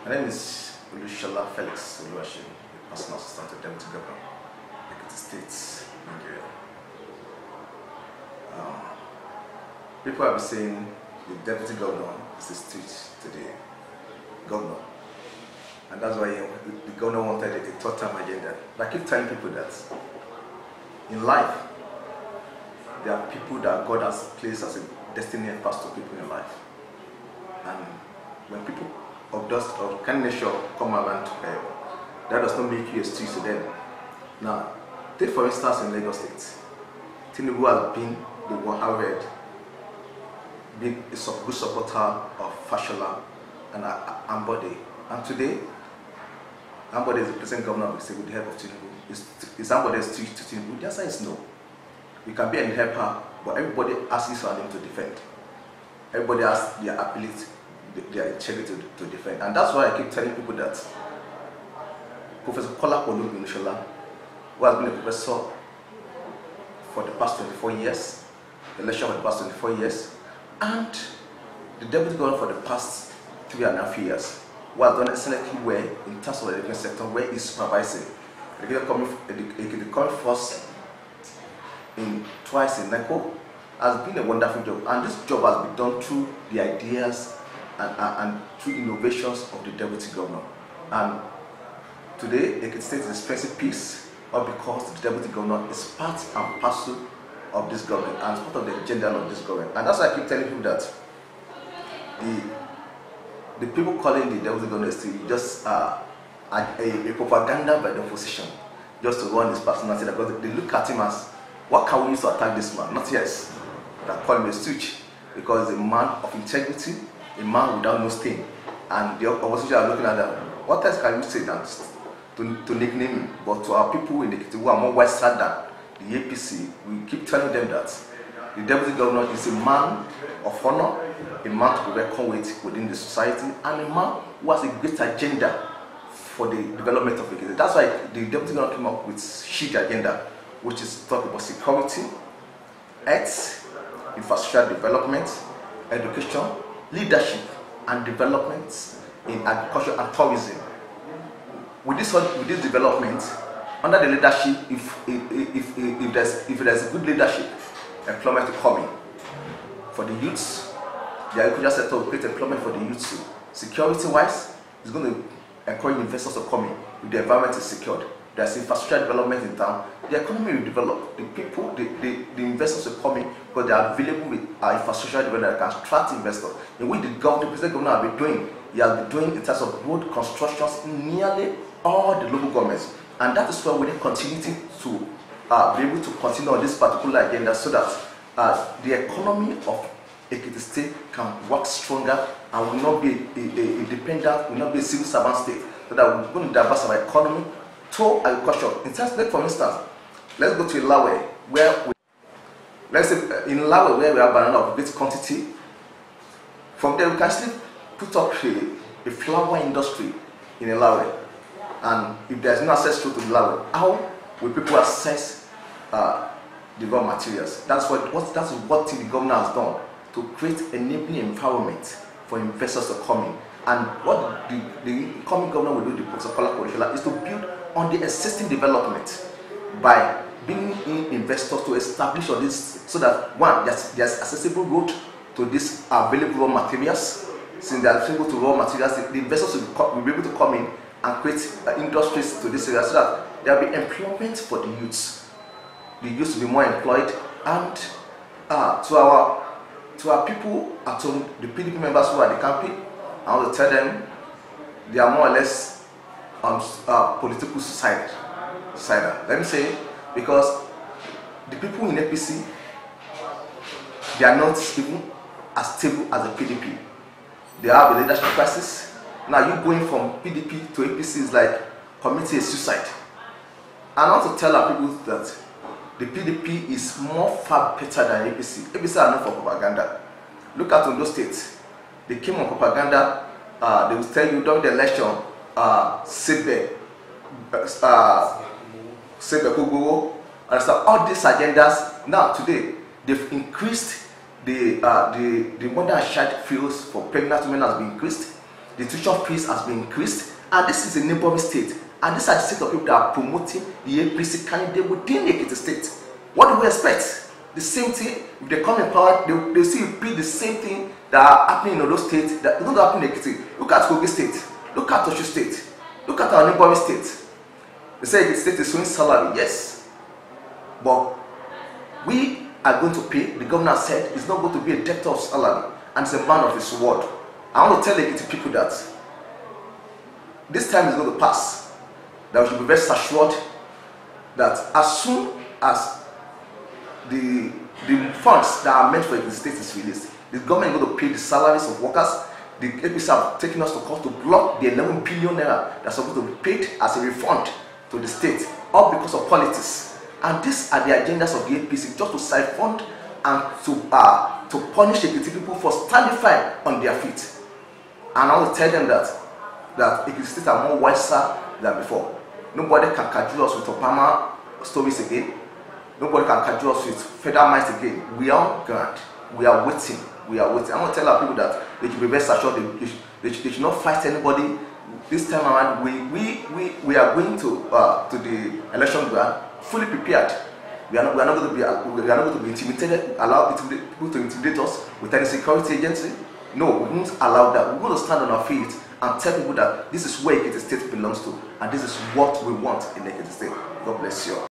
My name is Olushola Felix Oluwashi, the personal assistant to Deputy Governor, Ekiti State, Nigeria. People have been saying the Deputy Governor is a street today governor, and that's why the governor wanted a third-term agenda. But I keep telling people that in life, there are people that God has placed as a destiny and pass to people in life. And when people of dust or kind nature come around, that does not make you a street to them. Now, take for instance in Lagos State, Tinubu has been the one Harvard, been a good supporter of Fashola and Ambode. And today, Ambode is the present governor of the state with the help of Tinubu. Is Ambode a street to Tinubu? The answer is no. You can be a helper, but everybody asks you to defend. Everybody has their ability, their integrity to defend. And that's why I keep telling people that Professor Kola Oluwaseun, who has been a professor for the past 24 years, the lecturer for the past 24 years, and the deputy governor for the past 3.5 years, who has done excellently well in terms of the education sector, where he's supervising. The coming first twice in NECO has been a wonderful job, and this job has been done through the ideas and through innovations of the deputy governor. And today, Ekiti State is expressing peace, or because the deputy governor is part and parcel of this government and part of the agenda of this government. And that's why I keep telling people that the people calling the deputy governor is just a propaganda by the opposition, just to run his personality, because they look at him as, what can we use to attack this man? Not yes. They call him a stooge because he's a man of integrity, a man without no stain. And the opposition are looking at that. What else can you say than to nickname him? But to our people in Ekiti who are more wiser than the APC, we keep telling them that the deputy governor is a man of honor, a man to be reckoned with within the society, and a man who has a great agenda for the development of Ekiti. That's why the deputy governor came up with SHIELD agenda, which is talk about security, health, infrastructure development, education, leadership, and development in agriculture and tourism. With this development, under the leadership, if there's good leadership, employment will come in. For the youths, the agriculture sector will create employment for the youths too. Security-wise, it's going to encourage investors to come in if the environment is secured. There's infrastructure development in town, the economy will develop. The people, the investors will come in because they are available with infrastructure development that can attract investors. In which the president governor has been doing, he has been doing in terms of road constructions in nearly all the local governments. And that is why we need continuity to be able to continue on this particular agenda so that the economy of Ekiti State can work stronger and will not be a dependent, will not be a civil servant state. So that we're going to diversify our economy to agriculture. In terms, for instance, let's go to Ilawe, where let's say in Ilawe where we have banana of great quantity. From there we can still put up a flower industry in Ilawe. And if there's no access to Ilawe, how will people access the raw materials? That's what the governor has done to create enabling environment for investors to come in. And what the incoming governor will do, the Professor Kola Oluwaseun, is to build on the existing development by bringing in investors to establish on this, so that one, there's accessible road to these available raw materials. Since they are accessible to raw materials, the investors will be able to come in and create industries to this area, so that there will be employment for the youths. The youths will be more employed, and to our people at home, the PDP members who are at the campaign, I want to tell them they are more or less political suicidal. Let me say, because the people in APC, they are not even as stable as the PDP. They have a leadership crisis. Now you going from PDP to APC is like committing a suicide. And I want to tell our people that the PDP is far better than APC. APC are known for propaganda. Look at Ondo State. They came on propaganda. They will tell you during the election, Sebe Kuguru, and so all these agendas. Now today, they've increased the mother and child fields for pregnant women has been increased. The tuition fees has been increased, and this is a neighboring state. And these are the set of people that are promoting the APC candidate within the Ekiti state. What do we expect? The same thing. If they come in power, they still repeat the same thing that are happening in those states that don't happen in Ekiti. Look at Kogi State. Look at Osun State. Look at our neighboring state. They say the state is showing salary, yes, but we are going to pay. The governor said he's not going to be a debtor of salary, and he's a man of his word. I want to tell the Ekiti people that this time is going to pass. That we should be very assured that as soon as the funds that are meant for the state is released, the government is going to pay the salaries of workers. The APC have taken us to court to block the 11 billion naira that's supposed to be paid as a refund to the state, all because of politics. And these are the agendas of the APC, just to siphon and to punish the Ekiti people for standing firm on their feet. And I want to tell them that Ekiti State are more wiser than before. Nobody can cajole us with Obama stories again. Nobody can cajole us with federal might again. We are on ground. We are waiting. We are waiting. I want to tell our people that they should be very assured. They should not fight anybody. This time around, we are going to the election ground fully prepared. We are not going to be intimidated. Allow people to intimidate us with any security agency. No, we won't allow that. We're going to stand on our feet and tell people that this is where Ekiti State belongs to, and this is what we want in Ekiti State. God bless you.